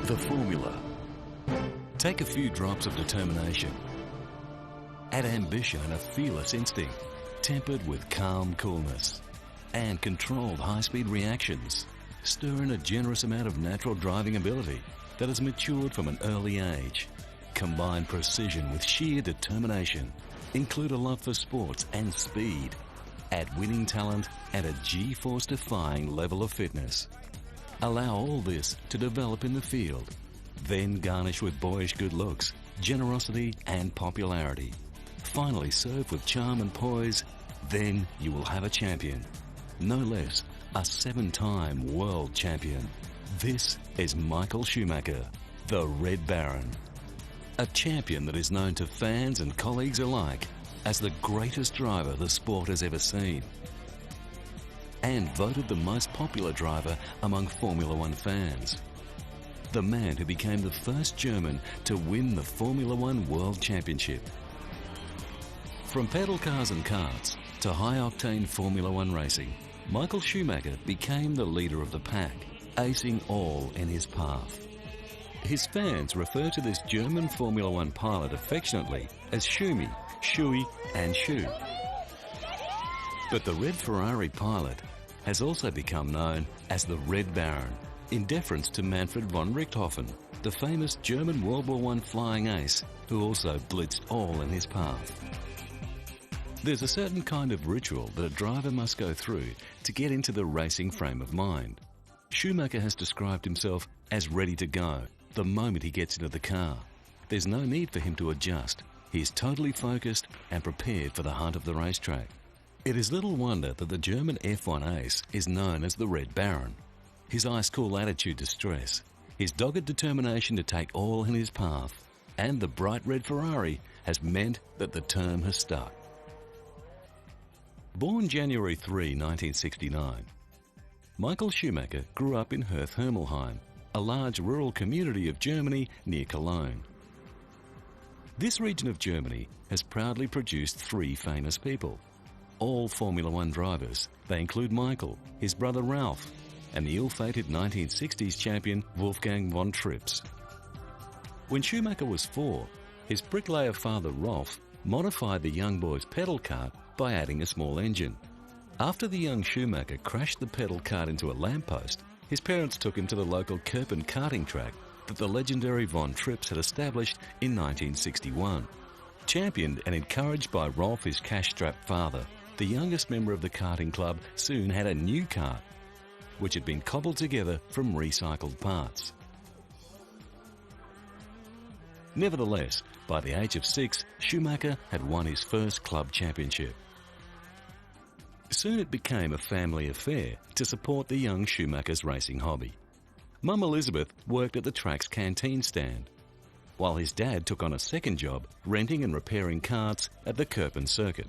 The formula. Take a few drops of determination. Add ambition and a fearless instinct, tempered with calm coolness and controlled high-speed reactions. Stir in a generous amount of natural driving ability that has matured from an early age. Combine precision with sheer determination. Include a love for sports and speed. Add winning talent and a G-force-defying level of fitness. Allow all this to develop in the field. Then garnish with boyish good looks, generosity and popularity. Finally serve with charm and poise. Then you will have a champion. No less, a 7-time world champion. This is Michael Schumacher, the Red Baron. A champion that is known to fans and colleagues alike as the greatest driver the sport has ever seen. And voted the most popular driver among Formula One fans. The man who became the first German to win the Formula One World Championship. From pedal cars and karts to high-octane Formula One racing, Michael Schumacher became the leader of the pack, acing all in his path. His fans refer to this German Formula One pilot affectionately as Schumi, Shui and Schu. But the red Ferrari pilot has also become known as the Red Baron, in deference to Manfred von Richthofen, the famous German World War I flying ace who also blitzed all in his path. There's a certain kind of ritual that a driver must go through to get into the racing frame of mind. Schumacher has described himself as ready to go the moment he gets into the car. There's no need for him to adjust. He is totally focused and prepared for the hunt of the racetrack. It is little wonder that the German F1 ace is known as the Red Baron. His ice-cool attitude to stress, his dogged determination to take all in his path, and the bright red Ferrari has meant that the term has stuck. Born January 3, 1969, Michael Schumacher grew up in Herth-Hermelheim, a large rural community of Germany near Cologne. This region of Germany has proudly produced 3 famous people. All Formula One drivers. They include Michael, his brother Ralph, and the ill-fated 1960s champion Wolfgang von Trips. When Schumacher was 4, his bricklayer father Rolf modified the young boy's pedal cart by adding a small engine. After the young Schumacher crashed the pedal cart into a lamppost, his parents took him to the local Kirpen karting track that the legendary von Trips had established in 1961. Championed and encouraged by Rolf, his cash-strapped father, the youngest member of the karting club soon had a new kart, which had been cobbled together from recycled parts. Nevertheless, by the age of 6, Schumacher had won his first club championship. Soon it became a family affair to support the young Schumacher's racing hobby. Mum Elizabeth worked at the track's canteen stand, while his dad took on a second job renting and repairing karts at the Kirpen circuit.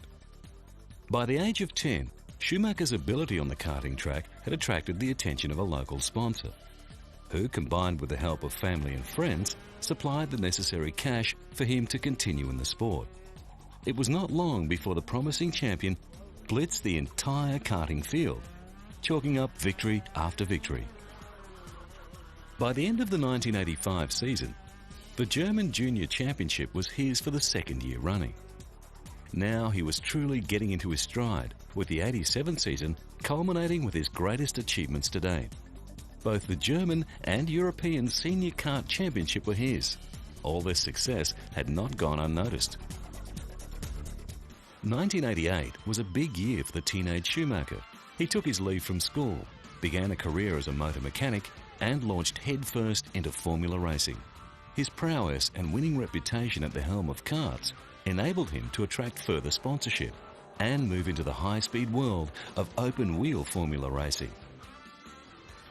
By the age of 10, Schumacher's ability on the karting track had attracted the attention of a local sponsor, who, combined with the help of family and friends, supplied the necessary cash for him to continue in the sport. It was not long before the promising champion blitzed the entire karting field, chalking up victory after victory. By the end of the 1985 season, the German Junior Championship was his for the second year running. Now he was truly getting into his stride, with the 87 season culminating with his greatest achievements to date. Both the German and European Senior Kart Championship were his. All this success had not gone unnoticed. 1988 was a big year for the teenage Schumacher. He took his leave from school, began a career as a motor mechanic, and launched headfirst into Formula racing. His prowess and winning reputation at the helm of karts enabled him to attract further sponsorship and move into the high-speed world of open-wheel Formula racing,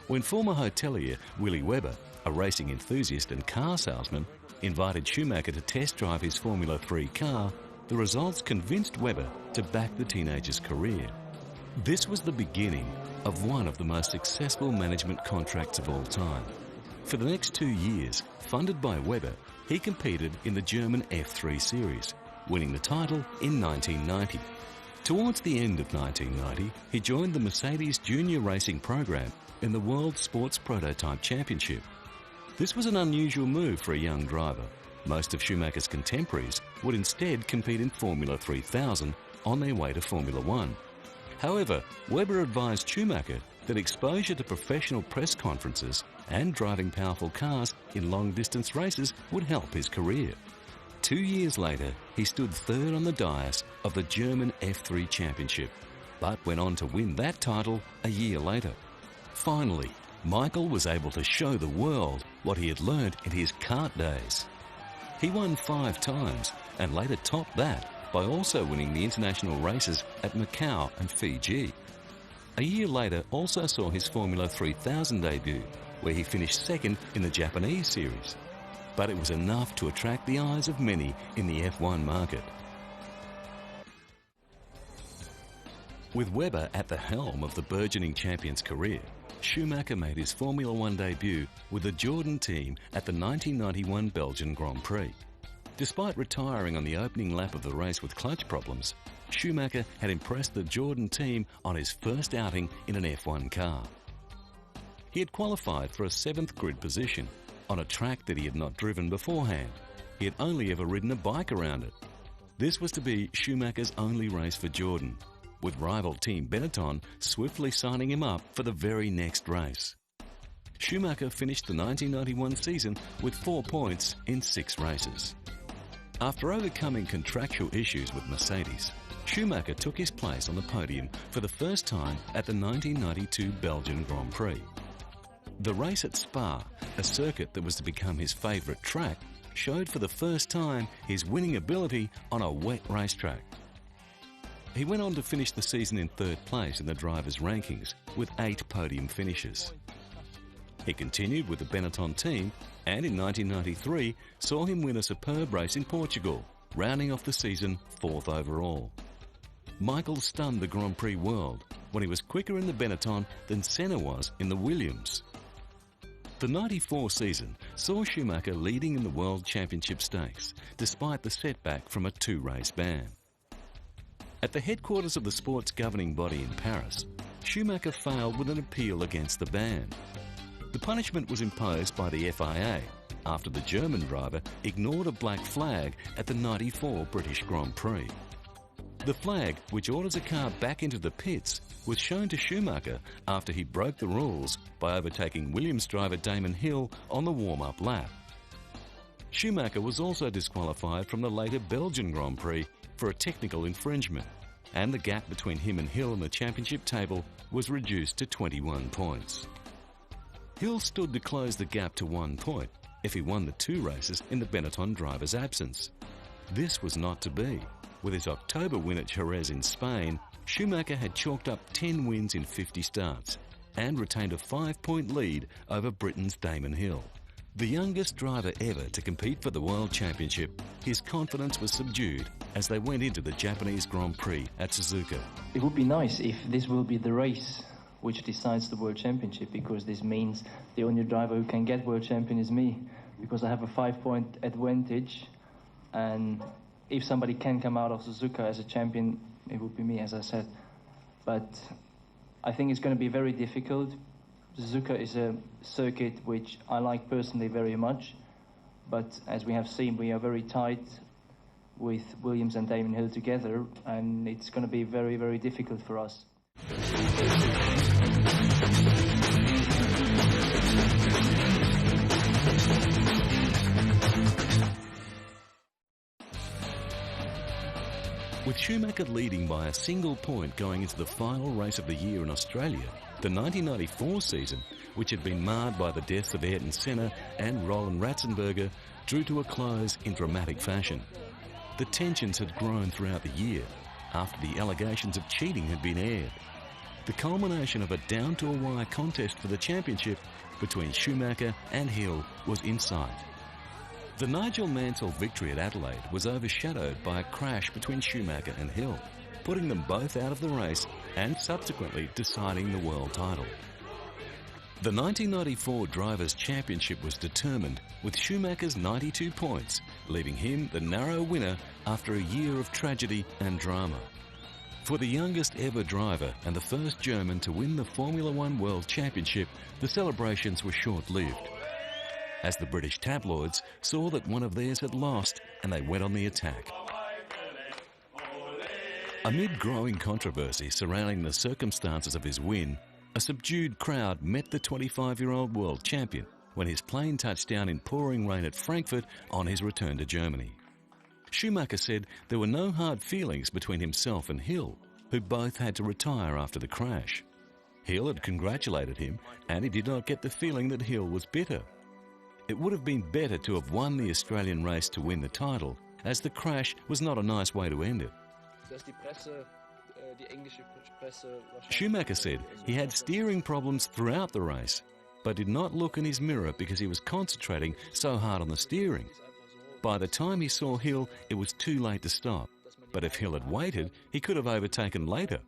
When former hotelier Willy Webber, a racing enthusiast and car salesman, invited Schumacher to test drive his Formula 3 car, the results convinced Webber to back the teenager's career. This was the beginning of one of the most successful management contracts of all time. For the next 2 years, funded by Webber, he competed in the German F3 series, winning the title in 1990. Towards the end of 1990, he joined the Mercedes Junior Racing program in the World Sports Prototype Championship. This was an unusual move for a young driver. Most of Schumacher's contemporaries would instead compete in Formula 3000 on their way to Formula 1. However, Webber advised Schumacher that exposure to professional press conferences and driving powerful cars in long-distance races would help his career. 2 years later, he stood third on the dais of the German F3 Championship, but went on to win that title a year later. Finally, Michael was able to show the world what he had learned in his kart days. He won 5 times and later topped that by also winning the international races at Macau and Fiji. A year later also saw his Formula 3000 debut, where he finished second in the Japanese series. But it was enough to attract the eyes of many in the F1 market. With Webber at the helm of the burgeoning champion's career, Schumacher made his Formula 1 debut with the Jordan team at the 1991 Belgian Grand Prix. Despite retiring on the opening lap of the race with clutch problems, Schumacher had impressed the Jordan team on his first outing in an F1 car. He had qualified for a 7th grid position on a track that he had not driven beforehand. He had only ever ridden a bike around it. This was to be Schumacher's only race for Jordan, with rival team Benetton swiftly signing him up for the very next race. Schumacher finished the 1991 season with 4 points in 6 races. After overcoming contractual issues with Mercedes, Schumacher took his place on the podium for the first time at the 1992 Belgian Grand Prix. The race at Spa, a circuit that was to become his favourite track, showed for the first time his winning ability on a wet racetrack. He went on to finish the season in 3rd place in the drivers' rankings with 8 podium finishes. He continued with the Benetton team and in 1993 saw him win a superb race in Portugal, rounding off the season 4th overall. Michael stunned the Grand Prix world when he was quicker in the Benetton than Senna was in the Williams. The 94 season saw Schumacher leading in the World Championship stakes, despite the setback from a 2-race ban. At the headquarters of the sport's governing body in Paris, Schumacher failed with an appeal against the ban. The punishment was imposed by the FIA after the German driver ignored a black flag at the 94 British Grand Prix. The flag, which orders a car back into the pits, was shown to Schumacher after he broke the rules by overtaking Williams driver Damon Hill on the warm-up lap. Schumacher was also disqualified from the later Belgian Grand Prix for a technical infringement, and the gap between him and Hill on the championship table was reduced to 21 points. Hill stood to close the gap to 1 point if he won the 2 races in the Benetton driver's absence. This was not to be. With his October win at Jerez in Spain, Schumacher had chalked up 10 wins in 50 starts and retained a 5-point lead over Britain's Damon Hill. The youngest driver ever to compete for the World Championship, his confidence was subdued as they went into the Japanese Grand Prix at Suzuka. It would be nice if this will be the race which decides the World Championship, because this means the only driver who can get World Champion is me, because I have a 5-point advantage, and if somebody can come out of Suzuka as a champion, it would be me, as I said. But I think it's going to be very difficult. Suzuka is a circuit which I like personally very much, but as we have seen, we are very tight with Williams and Damon Hill together, and it's going to be very, very difficult for us. With Schumacher leading by a single point going into the final race of the year in Australia, the 1994 season, which had been marred by the deaths of Ayrton Senna and Roland Ratzenberger, drew to a close in dramatic fashion. The tensions had grown throughout the year after the allegations of cheating had been aired. the culmination of a down-to-a-wire contest for the championship between Schumacher and Hill was in sight. The Nigel Mansell victory at Adelaide was overshadowed by a crash between Schumacher and Hill, putting them both out of the race and subsequently deciding the world title. The 1994 Drivers' Championship was determined with Schumacher's 92 points, leaving him the narrow winner after a year of tragedy and drama. For the youngest ever driver and the first German to win the Formula One World Championship, the celebrations were short-lived, as the British tabloids saw that one of theirs had lost and they went on the attack. Amid growing controversy surrounding the circumstances of his win, a subdued crowd met the 25-year-old world champion when his plane touched down in pouring rain at Frankfurt on his return to Germany. Schumacher said there were no hard feelings between himself and Hill, who both had to retire after the crash. Hill had congratulated him, and he did not get the feeling that Hill was bitter. It would have been better to have won the Australian race to win the title, as the crash was not a nice way to end it. Schumacher said he had steering problems throughout the race, but did not look in his mirror because he was concentrating so hard on the steering. By the time he saw Hill, it was too late to stop, but if Hill had waited, he could have overtaken later.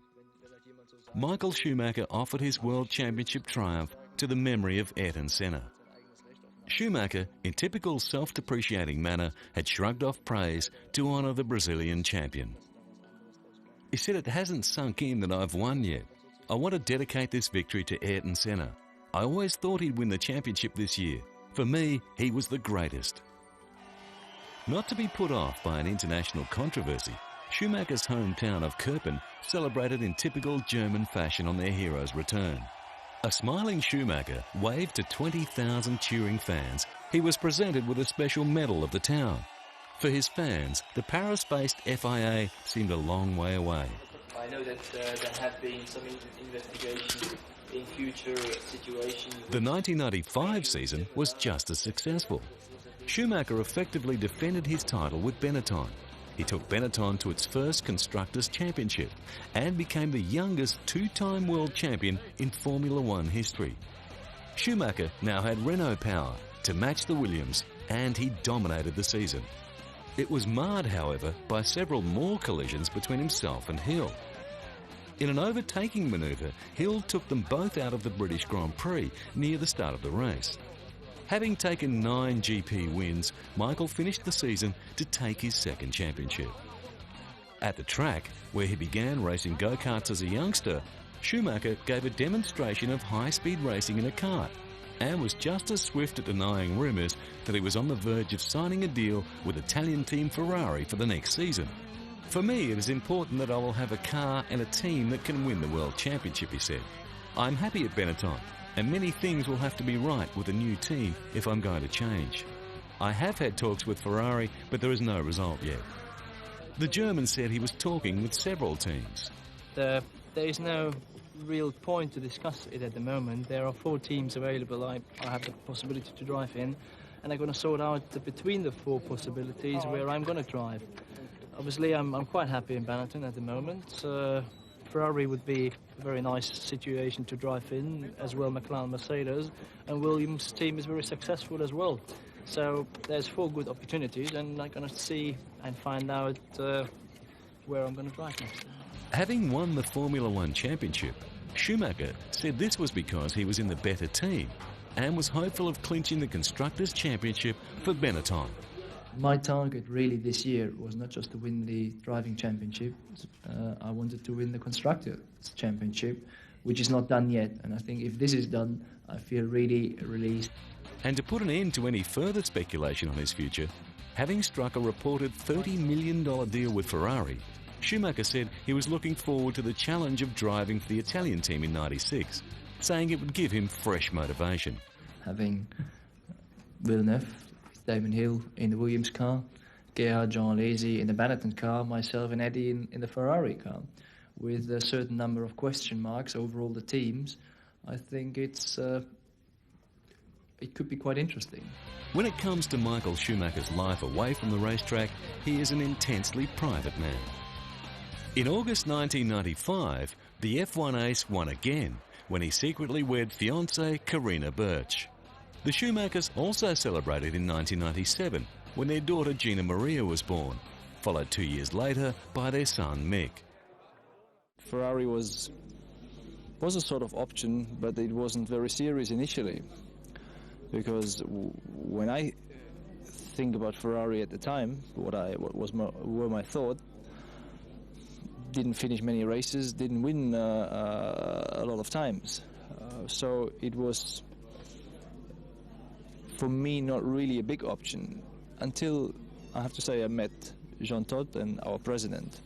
Michael Schumacher offered his World Championship triumph to the memory of Ayrton Senna. Schumacher, in typical self-depreciating manner, had shrugged off praise to honour the Brazilian champion. He said, "It hasn't sunk in that I've won yet. I want to dedicate this victory to Ayrton Senna. I always thought he'd win the championship this year. For me, he was the greatest." Not to be put off by an international controversy, Schumacher's hometown of Köppen celebrated in typical German fashion on their hero's return. A smiling Schumacher waved to 20,000 cheering fans. He was presented with a special medal of the town. For his fans, the Paris-based FIA seemed a long way away. I know that there have been some investigation in future situations. The 1995 season was just as successful. Schumacher effectively defended his title with Benetton. He took Benetton to its first Constructors' Championship and became the youngest two-time world champion in Formula One history. Schumacher now had Renault power to match the Williams, and he dominated the season. It was marred, however, by several more collisions between himself and Hill. In an overtaking manoeuvre, Hill took them both out of the British Grand Prix near the start of the race. Having taken 9 GP wins, Michael finished the season to take his second championship. At the track, where he began racing go-karts as a youngster, Schumacher gave a demonstration of high-speed racing in a kart and was just as swift at denying rumours that he was on the verge of signing a deal with Italian team Ferrari for the next season. "For me, it is important that I will have a car and a team that can win the World Championship," he said. "I'm happy at Benetton, and many things will have to be right with a new team if I'm going to change. I have had talks with Ferrari, but there is no result yet." The German said he was talking with several teams. There is no real point to discuss it at the moment. There are 4 teams available I have the possibility to drive in, and I'm going to sort out between the 4 possibilities where I'm going to drive. Obviously, I'm quite happy in Benetton at the moment. Ferrari would be a very nice situation to drive in, as well McLaren, Mercedes, and Williams' team is very successful as well. So there's 4 good opportunities, and I'm going to see and find out where I'm going to drive next. Having won the Formula One Championship, Schumacher said this was because he was in the better team and was hopeful of clinching the Constructors' Championship for Benetton. My target really this year was not just to win the driving championship. I wanted to win the Constructors' Championship, which is not done yet. And I think if this is done, I feel really released. And to put an end to any further speculation on his future, having struck a reported $30 million deal with Ferrari, Schumacher said he was looking forward to the challenge of driving for the Italian team in '96, saying it would give him fresh motivation. Having Villeneuve, Damon Hill in the Williams car, Gerhard Jean Alesi in the Benetton car, myself and Eddie in the Ferrari car, with a certain number of question marks over all the teams, I think it could be quite interesting. When it comes to Michael Schumacher's life away from the racetrack, he is an intensely private man. In August 1995, The F1 ace won again when he secretly wed fiancée Karina Birch. The Schumachers also celebrated in 1997 when their daughter Gina Maria was born, followed 2 years later by their son Mick. Ferrari was a sort of option, but it wasn't very serious initially, because when I think about Ferrari at the time, were my thought, didn't finish many races, didn't win a lot of times, so it was for me not really a big option until, I have to say, I met Jean Todt and our president.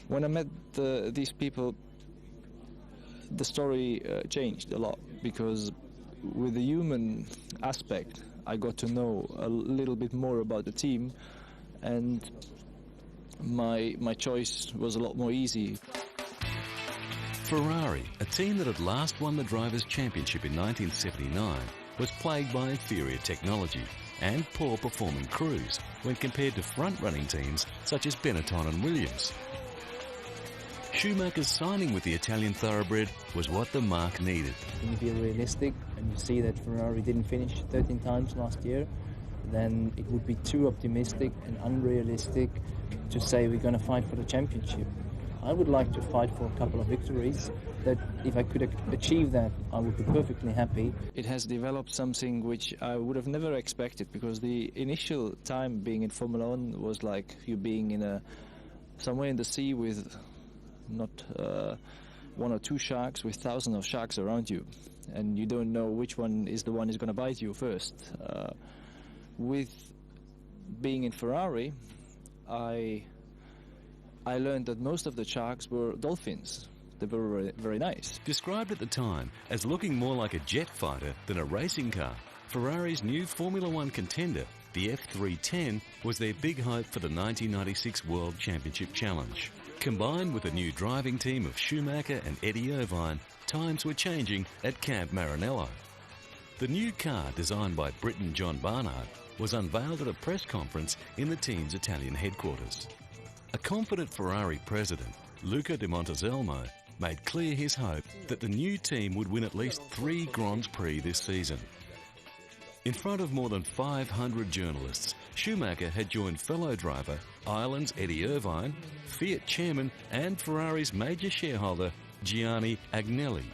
When I met these people, the story changed a lot, because with the human aspect I got to know a little bit more about the team, and my choice was a lot more easy. Ferrari, a team that had last won the Drivers' Championship in 1979, was plagued by inferior technology and poor performing crews when compared to front-running teams such as Benetton and Williams. Schumacher's signing with the Italian thoroughbred was what the marque needed. When you be realistic and you see that Ferrari didn't finish 13 times last year, then it would be too optimistic and unrealistic to say we're going to fight for the championship. I would like to fight for a couple of victories, that if I could achieve that, I would be perfectly happy. It has developed something which I would have never expected, because the initial time being in Formula 1 was like you being in somewhere in the sea with not one or two sharks, with thousands of sharks around you, and you don't know which one is the one who's going to bite you first. With being in Ferrari, I learned that most of the sharks were dolphins. They were very, very nice. Described at the time as looking more like a jet fighter than a racing car, Ferrari's new Formula One contender, the F310, was their big hope for the 1996 World Championship Challenge. Combined with a new driving team of Schumacher and Eddie Irvine, times were changing at Camp Maranello. The new car, designed by Briton John Barnard, was unveiled at a press conference in the team's Italian headquarters. A confident Ferrari president, Luca de Montezelmo, made clear his hope that the new team would win at least 3 Grands Prix this season. In front of more than 500 journalists, Schumacher had joined fellow driver, Ireland's Eddie Irvine, Fiat chairman and Ferrari's major shareholder, Gianni Agnelli.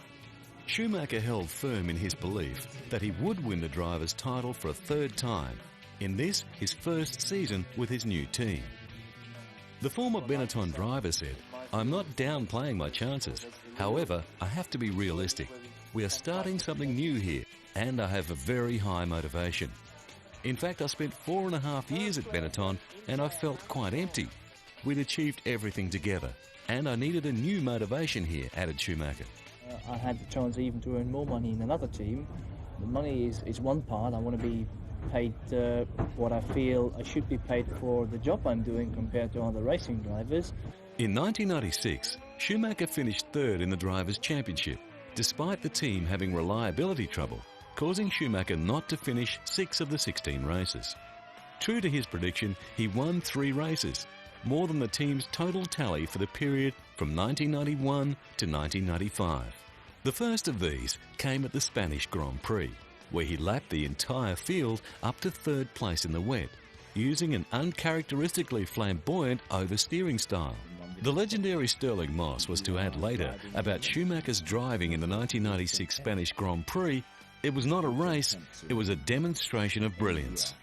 Schumacher held firm in his belief that he would win the driver's title for a 3rd time, in this, his first season with his new team. The former Benetton driver said, "I'm not downplaying my chances. However, I have to be realistic. We are starting something new here, and I have a very high motivation. In fact, I spent 4.5 years at Benetton, and I felt quite empty. We'd achieved everything together, and I needed a new motivation here," added Schumacher. I had the chance even to earn more money in another team. The money is one part. I want to be paid what I feel I should be paid for the job I'm doing compared to other racing drivers. In 1996, Schumacher finished 3rd in the Drivers' Championship, despite the team having reliability trouble, causing Schumacher not to finish 6 of the 16 races. True to his prediction, he won 3 races, more than the team's total tally for the period from 1991 to 1995. The first of these came at the Spanish Grand Prix, where he lapped the entire field up to 3rd place in the wet, using an uncharacteristically flamboyant oversteering style. The legendary Stirling Moss was to add later about Schumacher's driving in the 1996 Spanish Grand Prix. It was not a race, it was a demonstration of brilliance.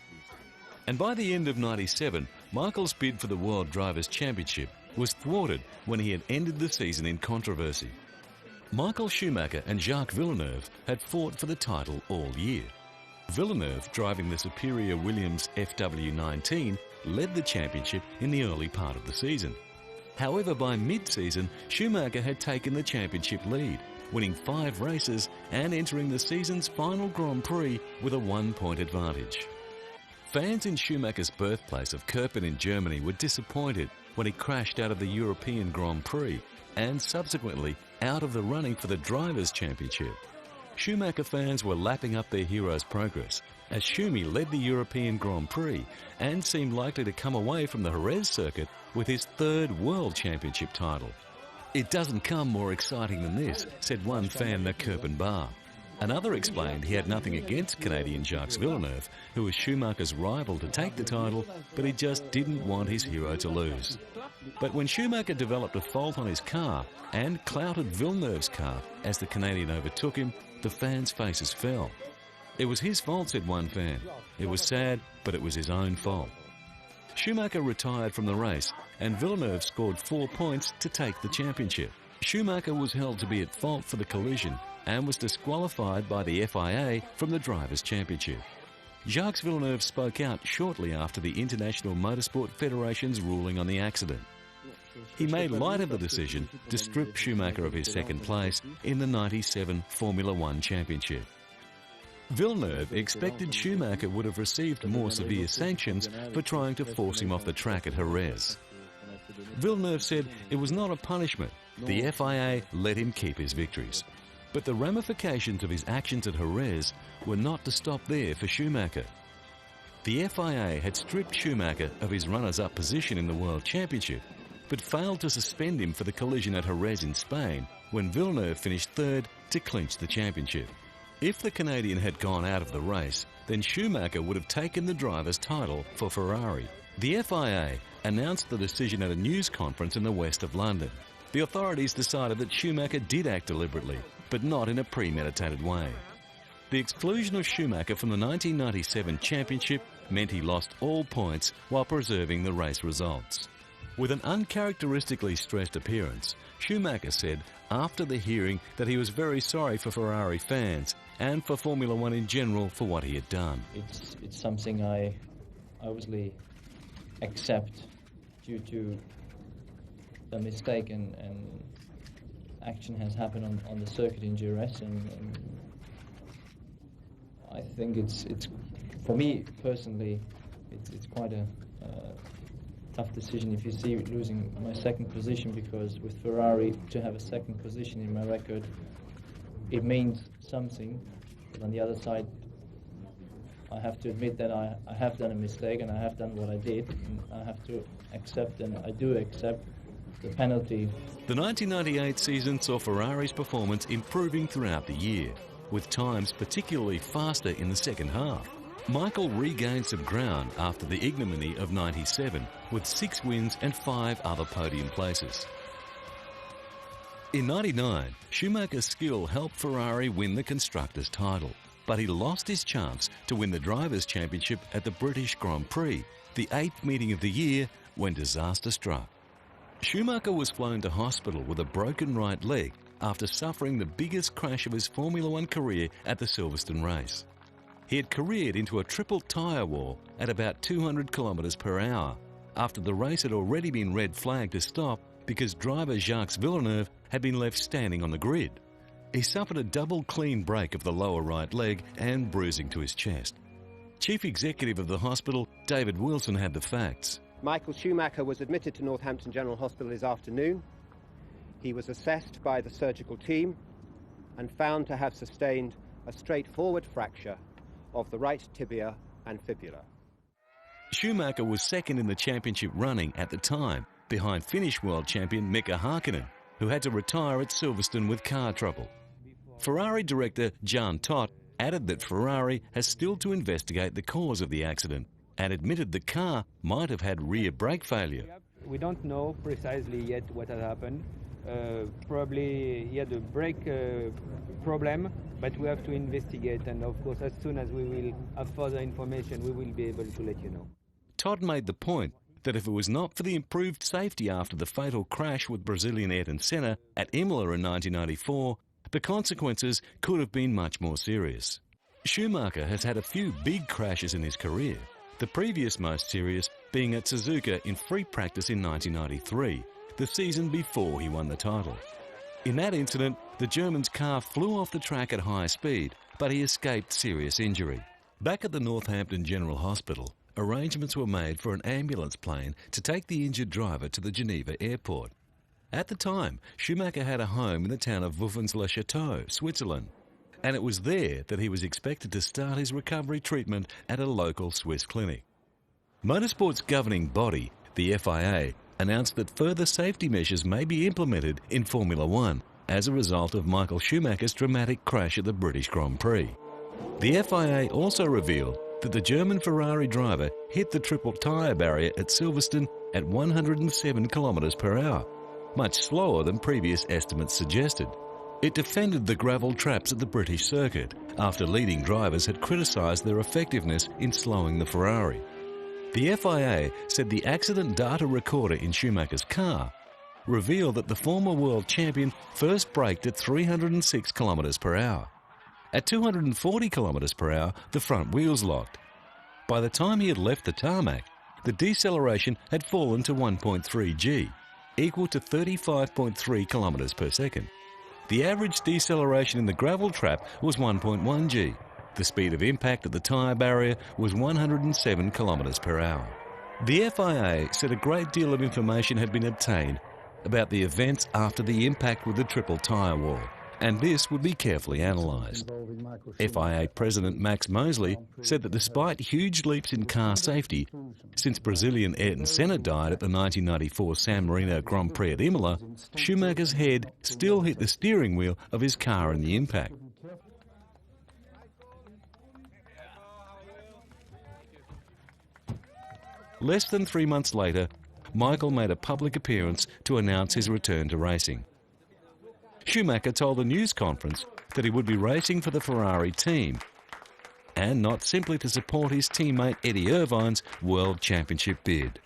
And by the end of '97, Michael's bid for the World Drivers' Championship was thwarted when he had ended the season in controversy. Michael Schumacher and Jacques Villeneuve had fought for the title all year. Villeneuve, driving the superior Williams FW19, led the championship in the early part of the season. However, by mid-season, Schumacher had taken the championship lead, winning 5 races and entering the season's final Grand Prix with a 1-point advantage. Fans in Schumacher's birthplace of Kirpen in Germany were disappointed when he crashed out of the European Grand Prix and subsequently out of the running for the Drivers' Championship. Schumacher fans were lapping up their hero's progress as Schumi led the European Grand Prix and seemed likely to come away from the Jerez circuit with his 3rd World Championship title. "It doesn't come more exciting than this," said one fan at Kirpenbar. Another explained he had nothing against Canadian Jacques Villeneuve, who was Schumacher's rival to take the title, but he just didn't want his hero to lose. But when Schumacher developed a fault on his car and clouted Villeneuve's car as the Canadian overtook him, the fans' faces fell. "It was his fault," said one fan. "It was sad, but it was his own fault." Schumacher retired from the race, and Villeneuve scored 4 points to take the championship. Schumacher was held to be at fault for the collision and was disqualified by the FIA from the Drivers' Championship. Jacques Villeneuve spoke out shortly after the International Motorsport Federation's ruling on the accident. He made light of the decision to strip Schumacher of his second place in the '97 Formula One Championship. Villeneuve expected Schumacher would have received more severe sanctions for trying to force him off the track at Jerez. Villeneuve said it was not a punishment. The FIA let him keep his victories. But the ramifications of his actions at Jerez were not to stop there for Schumacher. The FIA had stripped Schumacher of his runners-up position in the World Championship, but failed to suspend him for the collision at Jerez in Spain when Villeneuve finished third to clinch the championship. If the Canadian had gone out of the race, then Schumacher would have taken the driver's title for Ferrari. The FIA announced the decision at a news conference in the west of London. The authorities decided that Schumacher did act deliberately, but not in a premeditated way. The exclusion of Schumacher from the 1997 championship meant he lost all points while preserving the race results. With an uncharacteristically stressed appearance, Schumacher said after the hearing that he was very sorry for Ferrari fans and for Formula One in general for what he had done. It's something I obviously accept due to the mistake and action has happened on the circuit in Jerez, and I think it's for me personally it's quite a tough decision if you see losing my second position, because with Ferrari to have a second position in my record, it means something. But on the other side, I have to admit that I have done a mistake and I have done what I did, and I have to accept, and I do accept, the penalty. The 1998 season saw Ferrari's performance improving throughout the year, with times particularly faster in the second half. Michael regained some ground after the ignominy of '97 with 6 wins and 5 other podium places. In '99, Schumacher's skill helped Ferrari win the Constructors' title, but he lost his chance to win the Drivers' Championship at the British Grand Prix, the 8th meeting of the year, when disaster struck. Schumacher was flown to hospital with a broken right leg after suffering the biggest crash of his Formula One career at the Silverstone race. He had careered into a triple tyre wall at about 200 kilometres per hour after the race had already been red flagged to stop because driver Jacques Villeneuve had been left standing on the grid. He suffered a double clean break of the lower right leg and bruising to his chest. Chief Executive of the hospital, David Wilson, had the facts. Michael Schumacher was admitted to Northampton General Hospital this afternoon. He was assessed by the surgical team and found to have sustained a straightforward fracture of the right tibia and fibula. Schumacher was second in the championship running at the time, behind Finnish world champion Mika Hakkinen, who had to retire at Silverstone with car trouble. Ferrari director Jan Todt added that Ferrari has still to investigate the cause of the accident and admitted the car might have had rear brake failure. We don't know precisely yet what had happened. Probably he had a brake problem, but we have to investigate, and of course as soon as we will have further information we will be able to let you know. Todd made the point that if it was not for the improved safety after the fatal crash with Brazilian Ayrton Senna at Imola in 1994, the consequences could have been much more serious. Schumacher has had a few big crashes in his career, the previous most serious being at Suzuka in free practice in 1993, the season before he won the title. In that incident, the German's car flew off the track at high speed, but he escaped serious injury. Back at the Northampton General Hospital, arrangements were made for an ambulance plane to take the injured driver to the Geneva airport. At the time, Schumacher had a home in the town of Vuffens-le-Château, Switzerland, and it was there that he was expected to start his recovery treatment at a local Swiss clinic. Motorsport's governing body, the FIA, announced that further safety measures may be implemented in Formula One as a result of Michael Schumacher's dramatic crash at the British Grand Prix. The FIA also revealed that the German Ferrari driver hit the triple tyre barrier at Silverstone at 107 kilometres per hour, much slower than previous estimates suggested. It defended the gravel traps at the British circuit after leading drivers had criticised their effectiveness in slowing the Ferrari. The FIA said the accident data recorder in Schumacher's car revealed that the former world champion first braked at 306 kilometres per hour. At 240 kilometres per hour, the front wheels locked. By the time he had left the tarmac, the deceleration had fallen to 1.3 G, equal to 35.3 kilometres per second. The average deceleration in the gravel trap was 1.1 G. The speed of impact at the tyre barrier was 107 kilometres per hour. The FIA said a great deal of information had been obtained about the events after the impact with the triple tyre wall, and this would be carefully analysed. FIA President Max Mosley said that despite huge leaps in car safety, since Brazilian Ayrton Senna died at the 1994 San Marino Grand Prix at Imola, Schumacher's head still hit the steering wheel of his car in the impact. Less than 3 months later, Michael made a public appearance to announce his return to racing. Schumacher told a news conference that he would be racing for the Ferrari team, and not simply to support his teammate Eddie Irvine's World Championship bid.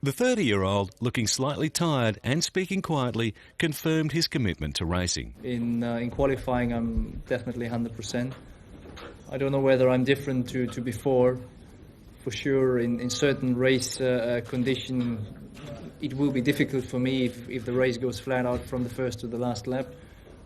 The 30-year-old, looking slightly tired and speaking quietly, confirmed his commitment to racing. In qualifying, I'm definitely 100%. I don't know whether I'm different to before. For sure, in certain race conditions, it will be difficult for me if the race goes flat out from the first to the last lap.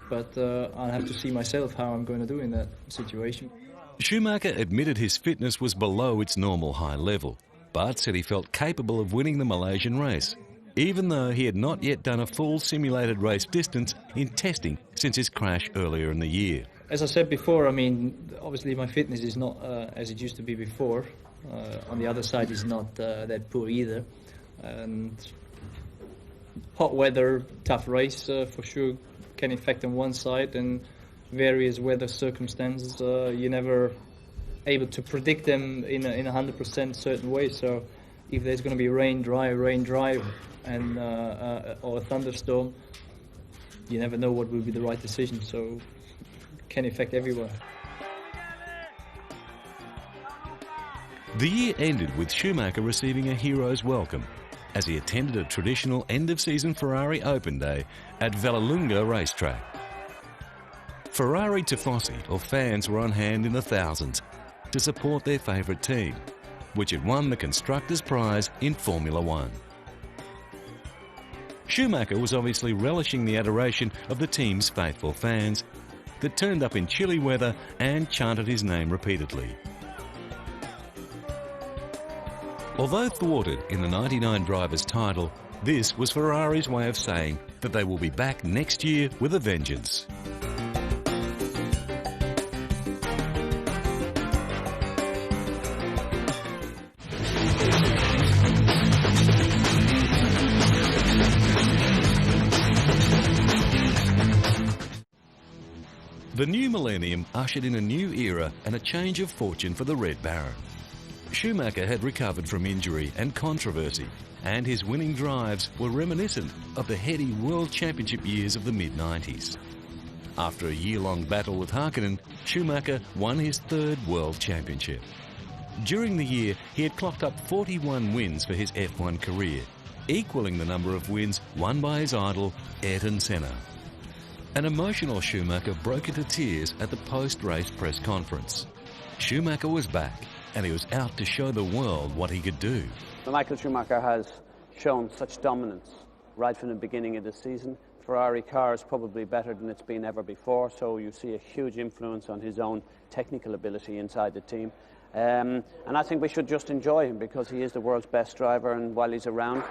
But I'll have to see myself how I'm going to do in that situation. Schumacher admitted his fitness was below its normal high level, but said he felt capable of winning the Malaysian race, even though he had not yet done a full simulated race distance in testing since his crash earlier in the year. As I said before, I mean, obviously my fitness is not as it used to be before. On the other side, it's not that poor either. And hot weather, tough race for sure can affect on one side, and various weather circumstances, you're never able to predict them in a 100% certain way. So if there's going to be rain, dry, and or a thunderstorm, you never know what will be the right decision. So it can affect everywhere. The year ended with Schumacher receiving a hero's welcome as he attended a traditional end-of-season Ferrari Open Day at Vallelunga racetrack. Ferrari tifosi, or fans, were on hand in the thousands to support their favourite team, which had won the Constructors' Prize in Formula One. Schumacher was obviously relishing the adoration of the team's faithful fans that turned up in chilly weather and chanted his name repeatedly. Although thwarted in the 99 Drivers' title, this was Ferrari's way of saying that they will be back next year with a vengeance. The new millennium ushered in a new era and a change of fortune for the Red Baron. Schumacher had recovered from injury and controversy, and his winning drives were reminiscent of the heady World Championship years of the mid-90s. After a year-long battle with Hakkinen, Schumacher won his third World Championship. During the year, he had clocked up 41 wins for his F1 career, equaling the number of wins won by his idol, Ayrton Senna. An emotional Schumacher broke into tears at the post-race press conference. Schumacher was back, and he was out to show the world what he could do. Michael Schumacher has shown such dominance right from the beginning of the season. Ferrari car is probably better than it's been ever before, so you see a huge influence on his own technical ability inside the team. And I think we should just enjoy him because he is the world's best driver, and while he's around,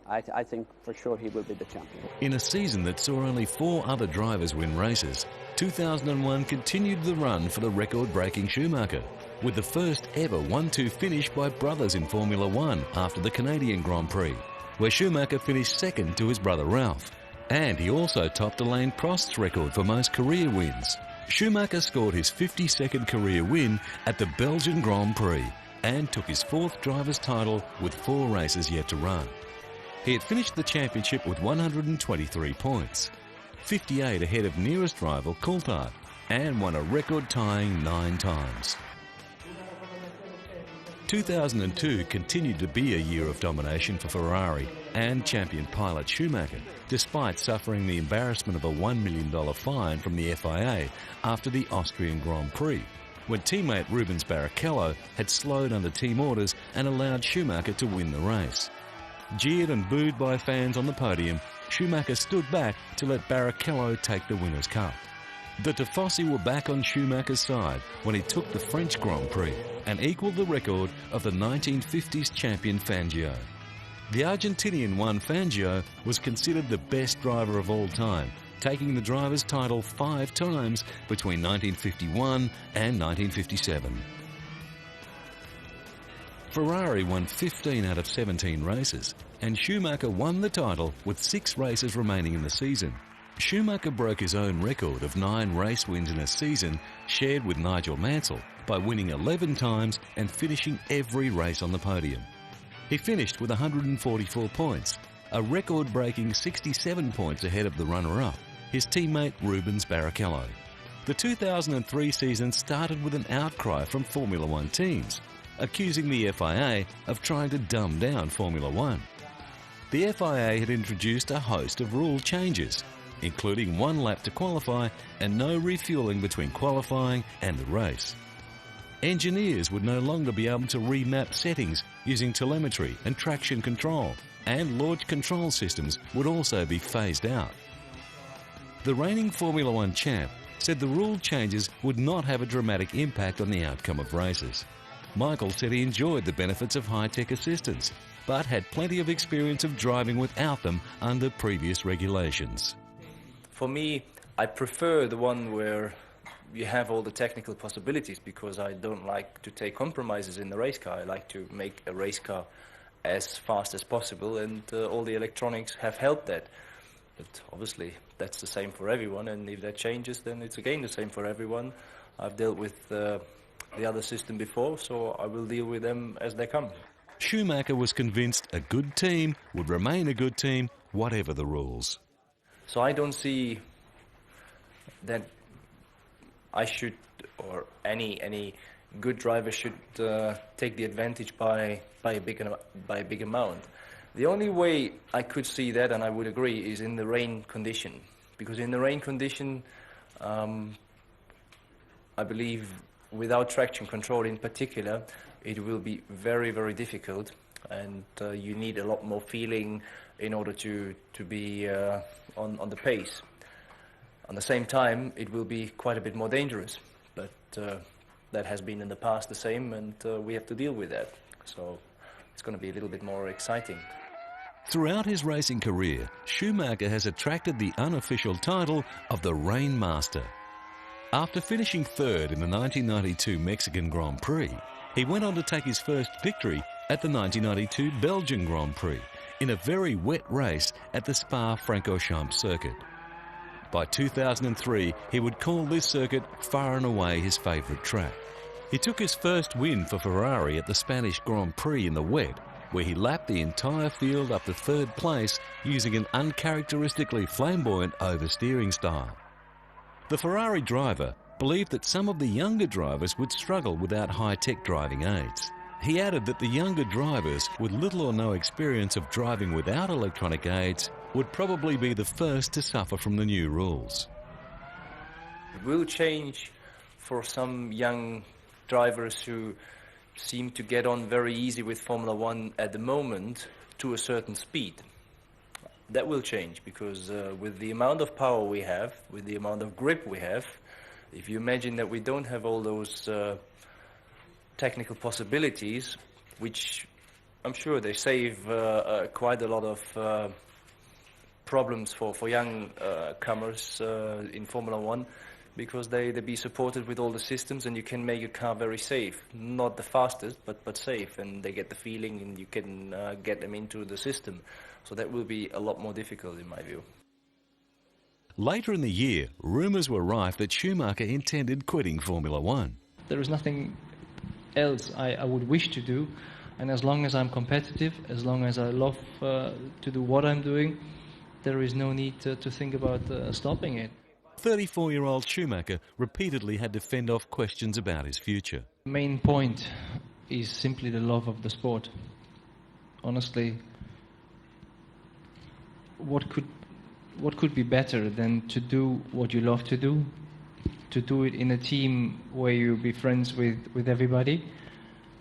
I think for sure he will be the champion. In a season that saw only 4 other drivers win races, 2001 continued the run for the record-breaking Schumacher, with the first ever 1-2 finish by brothers in Formula One after the Canadian Grand Prix, where Schumacher finished second to his brother Ralph. And he also topped Alain Prost's record for most career wins. Schumacher scored his 52nd career win at the Belgian Grand Prix and took his 4th driver's title with 4 races yet to run. He had finished the championship with 123 points, 58 ahead of nearest rival Coulthard, and won a record-tying 9 times. 2002 continued to be a year of domination for Ferrari and champion pilot Schumacher, despite suffering the embarrassment of a $1 million fine from the FIA after the Austrian Grand Prix, when teammate Rubens Barrichello had slowed under team orders and allowed Schumacher to win the race. Jeered and booed by fans on the podium, Schumacher stood back to let Barrichello take the winner's cup. The Tifosi were back on Schumacher's side when he took the French Grand Prix and equalled the record of the 1950s champion Fangio. The Argentinian Juan Fangio was considered the best driver of all time, taking the driver's title 5 times between 1951 and 1957. Ferrari won 15 out of 17 races, and Schumacher won the title with 6 races remaining in the season. Schumacher broke his own record of 9 race wins in a season, shared with Nigel Mansell, by winning 11 times and finishing every race on the podium. He finished with 144 points, a record-breaking 67 points ahead of the runner-up, his teammate Rubens Barrichello. The 2003 season started with an outcry from Formula One teams, accusing the FIA of trying to dumb down Formula One. The FIA had introduced a host of rule changes, including 1 lap to qualify and no refuelling between qualifying and the race. Engineers would no longer be able to remap settings using telemetry and traction control, and launch control systems would also be phased out. The reigning Formula One champ said the rule changes would not have a dramatic impact on the outcome of races. Michael said he enjoyed the benefits of high-tech assistance, but had plenty of experience of driving without them under previous regulations. For me, I prefer the one where you have all the technical possibilities, because I don't like to take compromises in the race car. I like to make a race car as fast as possible, and all the electronics have helped that. But obviously, that's the same for everyone, and if that changes, then it's again the same for everyone. I've dealt with the other system before, so I will deal with them as they come. Schumacher was convinced a good team would remain a good team, whatever the rules. So I don't see that I should, or any good driver should take the advantage by a big amount. The only way I could see that, and I would agree, is in the rain condition. Because in the rain condition, I believe without traction control in particular, it will be very, very difficult, and you need a lot more feeling in order to be on the pace. At the same time, it will be quite a bit more dangerous, but that has been in the past the same, and we have to deal with that. So it's going to be a little bit more exciting. Throughout his racing career, Schumacher has attracted the unofficial title of the Rain Master. After finishing 3rd in the 1992 Mexican Grand Prix, he went on to take his first victory at the 1992 Belgian Grand Prix in a very wet race at the Spa-Francorchamps circuit. By 2003, he would call this circuit far and away his favourite track. He took his first win for Ferrari at the Spanish Grand Prix in the wet, where he lapped the entire field up to 3rd place using an uncharacteristically flamboyant oversteering style. The Ferrari driver believed that some of the younger drivers would struggle without high-tech driving aids. He added that the younger drivers with little or no experience of driving without electronic aids would probably be the first to suffer from the new rules. It will change for some young drivers who seem to get on very easy with Formula One at the moment to a certain speed. That will change, because with the amount of power we have, with the amount of grip we have, if you imagine that we don't have all those technical possibilities, which I'm sure they save quite a lot of problems for young comers in Formula One, because they be supported with all the systems, and you can make your car very safe. Not the fastest, but safe, and they get the feeling, and you can get them into the system. So that will be a lot more difficult in my view. Later in the year, rumours were rife that Schumacher intended quitting Formula One. There is nothing else I would wish to do, and as long as I'm competitive, as long as I love to do what I'm doing, there is no need to think about stopping it. 34-year-old Schumacher repeatedly had to fend off questions about his future. The main point is simply the love of the sport. Honestly, what could be better than to do what you love to do it in a team where you be friends with everybody,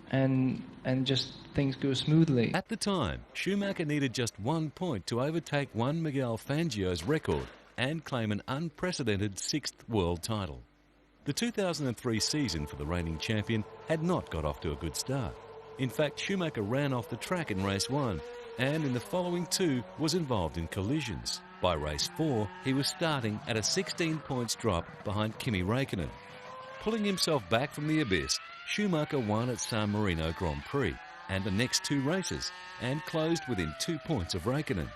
and just things go smoothly. At the time, Schumacher needed just 1 point to overtake Juan Miguel Fangio's record and claim an unprecedented 6th world title. The 2003 season for the reigning champion had not got off to a good start. In fact, Schumacher ran off the track in race 1, and in the following 2 was involved in collisions. By race 4, he was starting at a 16 points drop behind Kimi Räikkönen. Pulling himself back from the abyss, Schumacher won at San Marino Grand Prix and the next 2 races, and closed within 2 points of Räikkönen.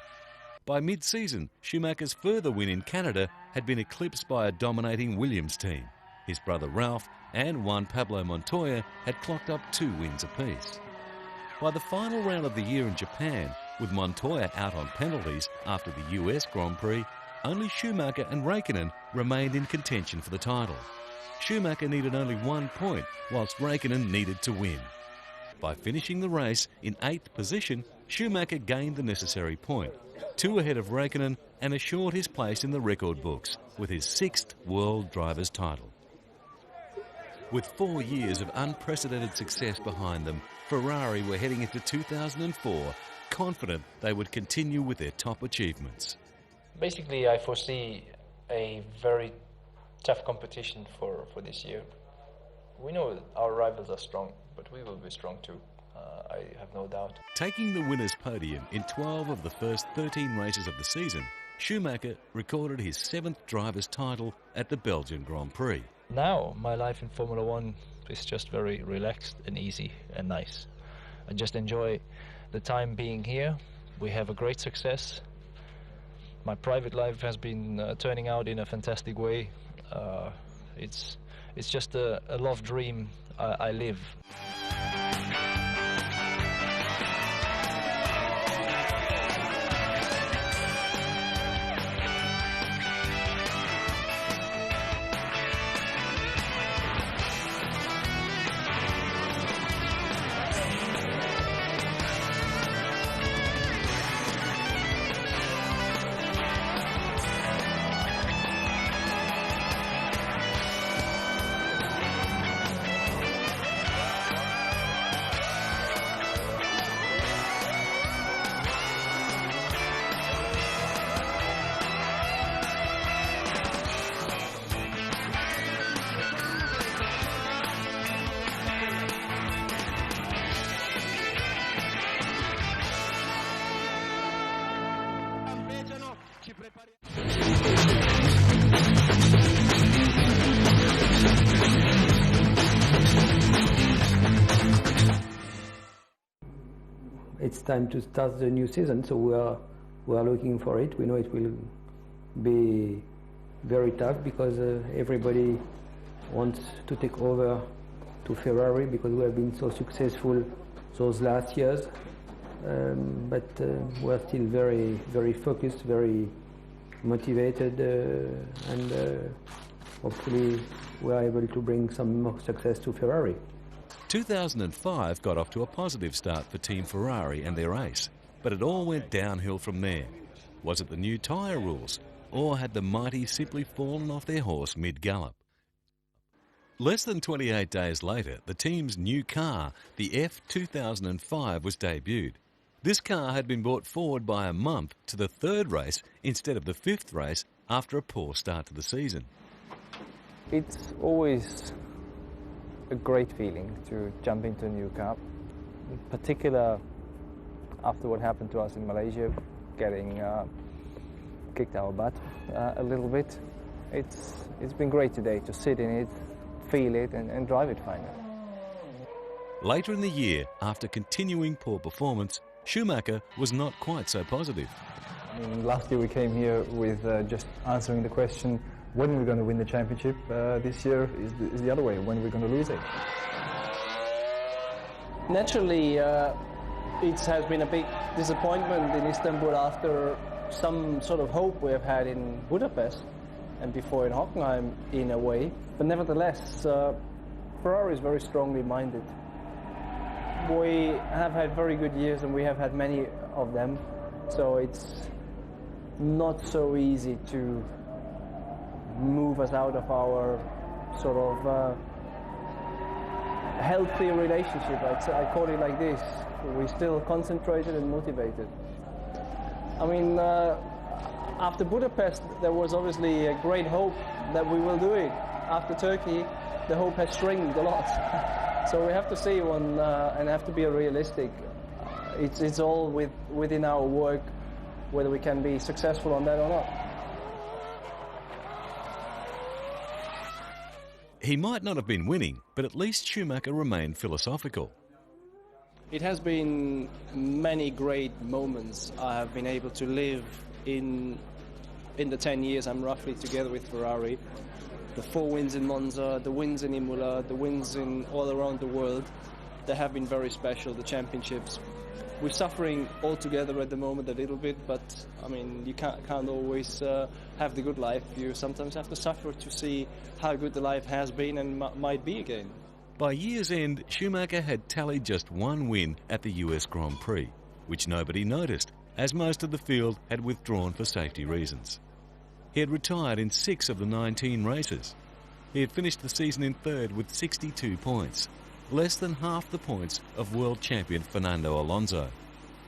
By mid-season, Schumacher's further win in Canada had been eclipsed by a dominating Williams team. His brother Ralph and Juan Pablo Montoya had clocked up 2 wins apiece. By the final round of the year in Japan, with Montoya out on penalties after the US Grand Prix, only Schumacher and Räikkönen remained in contention for the title. Schumacher needed only 1 point, whilst Räikkönen needed to win. By finishing the race in 8th position, Schumacher gained the necessary point, 2 ahead of Räikkönen, and assured his place in the record books with his 6th World Drivers' title. With 4 years of unprecedented success behind them, Ferrari were heading into 2004 confident they would continue with their top achievements. Basically, I foresee a very tough competition for this year. We know our rivals are strong, but we will be strong too. I have no doubt. Taking the winner's podium in 12 of the first 13 races of the season, Schumacher recorded his 7th driver's title at the Belgian Grand Prix. Now, my life in Formula One is just very relaxed and easy and nice. I just enjoy the time being here. We have a great success. My private life has been turning out in a fantastic way. It's just a love dream I live. It's time to start the new season, so we are looking for it. We know it will be very tough because everybody wants to take over to Ferrari because we have been so successful those last years. But we're still very, very focused, very motivated, and hopefully we're able to bring some more success to Ferrari. 2005 got off to a positive start for Team Ferrari and their ace, but it all went downhill from there. Was it the new tyre rules, or had the mighty simply fallen off their horse mid-gallop? Less than 28 days later, the team's new car, the F2005, was debuted. This car had been brought forward by a month to the 3rd race instead of the 5th race after a poor start to the season. It's always a great feeling to jump into a new car. In particular, after what happened to us in Malaysia, getting kicked our butt a little bit. It's been great today to sit in it, feel it, and drive it finally. Later in the year, after continuing poor performance, Schumacher was not quite so positive. I mean, last year we came here with just answering the question, when we're going to win the championship. This year is the other way, when we're going to lose it. Naturally, it has been a big disappointment in Istanbul after some sort of hope we have had in Budapest and before in Hockenheim in a way. But nevertheless, Ferrari is very strongly minded. We have had very good years and we have had many of them, so it's not so easy to move us out of our sort of healthy relationship. I call it like this. We're still concentrated and motivated. I mean, after Budapest, there was obviously a great hope that we will do it. After Turkey, the hope has shrinked a lot. So we have to see one and have to be realistic. It's all within our work, whether we can be successful on that or not. He might not have been winning, but at least Schumacher remained philosophical. It has been many great moments I have been able to live in the 10 years I'm roughly together with Ferrari. The 4 wins in Monza, the wins in Imola, the wins in all around the world, they have been very special, the championships. We're suffering all together at the moment a little bit, but I mean, you can't always have the good life. You sometimes have to suffer to see how good the life has been and might be again. By year's end, Schumacher had tallied just 1 win at the US Grand Prix, which nobody noticed, as most of the field had withdrawn for safety reasons. He had retired in 6 of the 19 races. He had finished the season in 3rd with 62 points, less than half the points of world champion Fernando Alonso.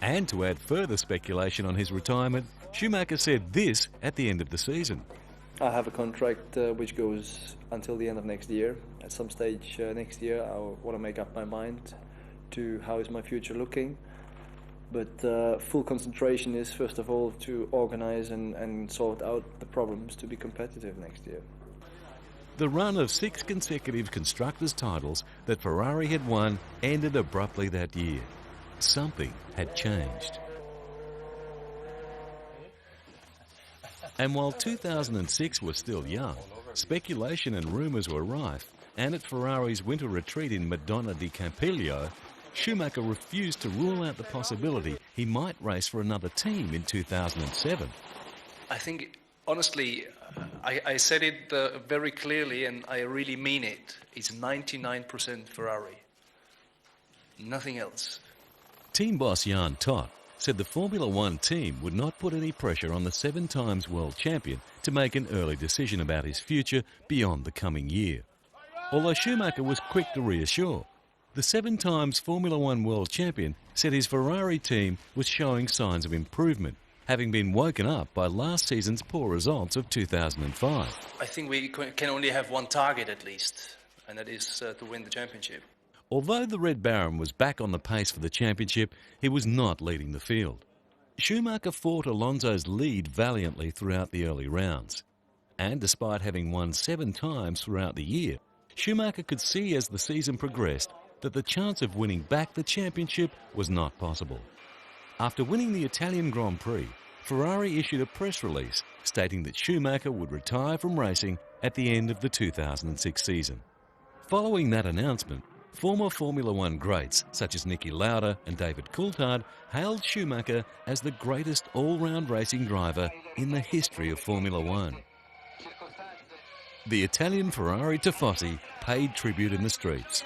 And to add further speculation on his retirement, Schumacher said this at the end of the season. I have a contract which goes until the end of next year. At some stage next year, I want to make up my mind to how is my future looking. But full concentration is, first of all, to organize and sort out the problems to be competitive next year. The run of 6 consecutive constructors' titles that Ferrari had won ended abruptly that year. Something had changed. And while 2006 was still young, speculation and rumours were rife, and at Ferrari's winter retreat in Madonna di Campiglio, Schumacher refused to rule out the possibility he might race for another team in 2007. I think, honestly, I said it very clearly, and I really mean it. It's 99% Ferrari. Nothing else. Team boss Jan Todt said the Formula One team would not put any pressure on the 7-times world champion to make an early decision about his future beyond the coming year. Although Schumacher was quick to reassure, the 7-times Formula One world champion said his Ferrari team was showing signs of improvement, having been woken up by last season's poor results of 2005. I think we can only have one target at least, and that is to win the championship. Although the Red Baron was back on the pace for the championship, he was not leading the field. Schumacher fought Alonso's lead valiantly throughout the early rounds. And despite having won 7 times throughout the year, Schumacher could see as the season progressed that the chance of winning back the championship was not possible. After winning the Italian Grand Prix, Ferrari issued a press release stating that Schumacher would retire from racing at the end of the 2006 season. Following that announcement, former Formula One greats such as Niki Lauda and David Coulthard hailed Schumacher as the greatest all-round racing driver in the history of Formula One. The Italian Ferrari Tifosi paid tribute in the streets.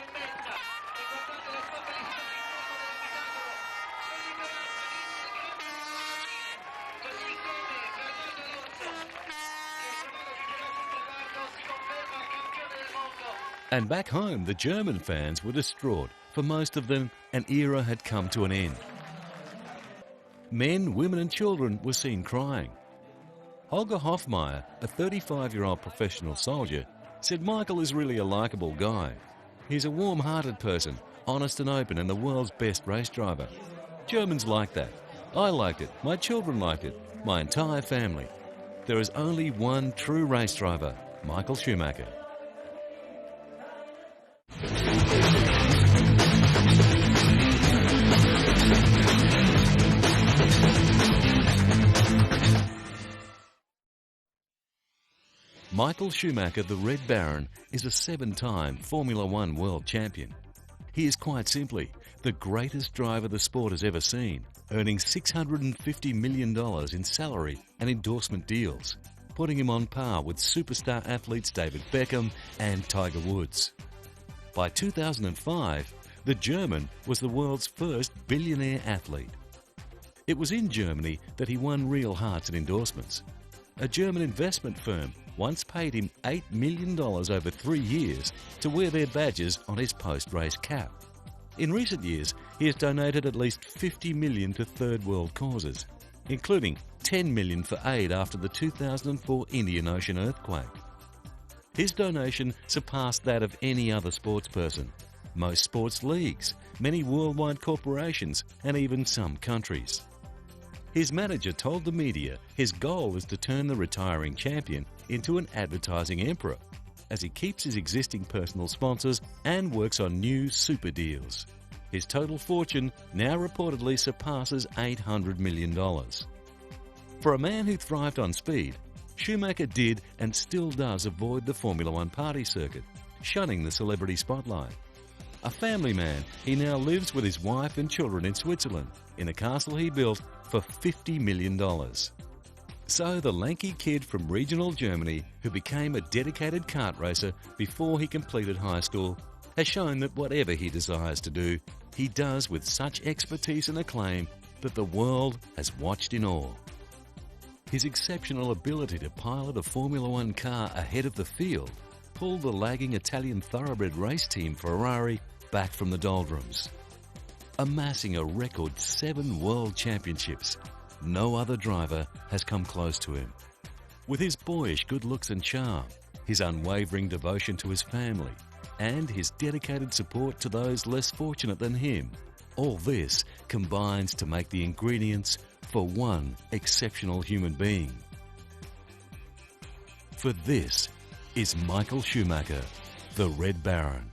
And back home, the German fans were distraught. For most of them, an era had come to an end. Men, women and children were seen crying. Holger Hofmeier, a 35-year-old professional soldier, said Michael is really a likeable guy. He's a warm-hearted person, honest and open and the world's best race driver. Germans like that. I liked it. My children liked it. My entire family. There is only one true race driver, Michael Schumacher. Michael Schumacher, the Red Baron, is a 7-time Formula One world champion. He is quite simply the greatest driver the sport has ever seen, earning $650 million in salary and endorsement deals, putting him on par with superstar athletes David Beckham and Tiger Woods. By 2005, the German was the world's first billionaire athlete. It was in Germany that he won real hearts and endorsements. A German investment firm once paid him $8 million over 3 years to wear their badges on his post-race cap. In recent years, he has donated at least $50 million to third world causes, including $10 million for aid after the 2004 Indian Ocean earthquake. His donation surpassed that of any other sportsperson, most sports leagues, many worldwide corporations, and even some countries. His manager told the media his goal is to turn the retiring champion into an advertising emperor, as he keeps his existing personal sponsors and works on new super deals. His total fortune now reportedly surpasses $800 million. For a man who thrived on speed, Schumacher did and still does avoid the Formula One party circuit, shunning the celebrity spotlight. A family man, he now lives with his wife and children in Switzerland, in a castle he built for $50 million. So the lanky kid from regional Germany, who became a dedicated kart racer before he completed high school, has shown that whatever he desires to do, he does with such expertise and acclaim that the world has watched in awe. His exceptional ability to pilot a Formula One car ahead of the field pulled the lagging Italian thoroughbred race team Ferrari back from the doldrums. Amassing a record 7 world championships, no other driver has come close to him. With his boyish good looks and charm, his unwavering devotion to his family, and his dedicated support to those less fortunate than him, all this combines to make the ingredients for one exceptional human being. For this is Michael Schumacher, the Red Baron.